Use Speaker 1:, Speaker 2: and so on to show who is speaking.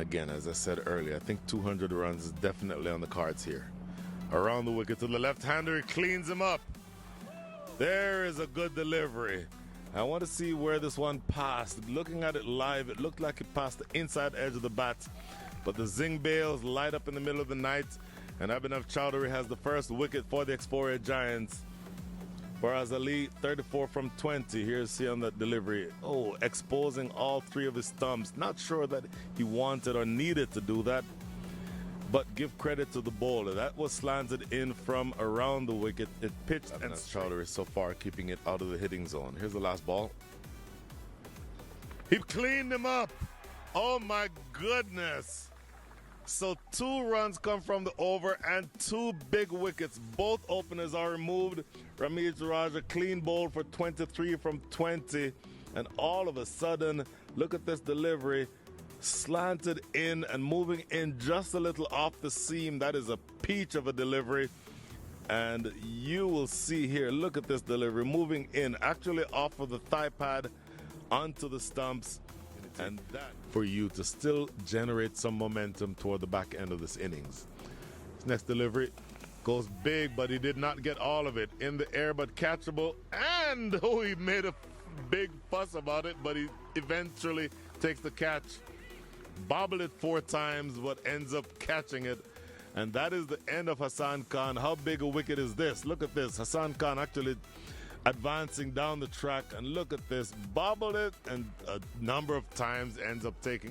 Speaker 1: And again, as I said earlier, I think 200 runs is definitely on the cards here. Around the wicket to the left-hander, he cleans him up. There is a good delivery. I want to see where this one passed. Looking at it live, it looked like it passed the inside edge of the bat, but the zing bales light up in the middle of the night, and Abhinav Choudhary has the first wicket for the Exforia Giants. Whereas Ali, 34 from 20. Here's see on that delivery. Oh, exposing all three of his stumps. Not sure that he wanted or needed to do that, but give credit to the bowler. That was slanted in from around the wicket. It pitched, and Choudhary so far keeping it out of the hitting zone. Here's the last ball. He cleaned him up. Oh my goodness. So 2 runs come from the over and 2 big wickets. Both openers are removed. Ramesh Raja clean bowled for 23 from 20. And all of a sudden, look at this delivery. Slanted in and moving in just a little off the seam. That is a peach of a delivery. And you will see here, look at this delivery. Moving in, actually off of the thigh pad onto the stumps. And that for you to still generate some momentum toward the back end of this innings. His next delivery goes big, but he did not get all of it. In the air, but catchable. And oh, he made a big fuss about it, but he eventually takes the catch. Bobbled it 4 times, but ends up catching it. And that is the end of Hassan Khan. How big a wicket is this? Look at this. Hassan Khan actually advancing down the track, and look at this, bobbled it, and a number of times ends up taking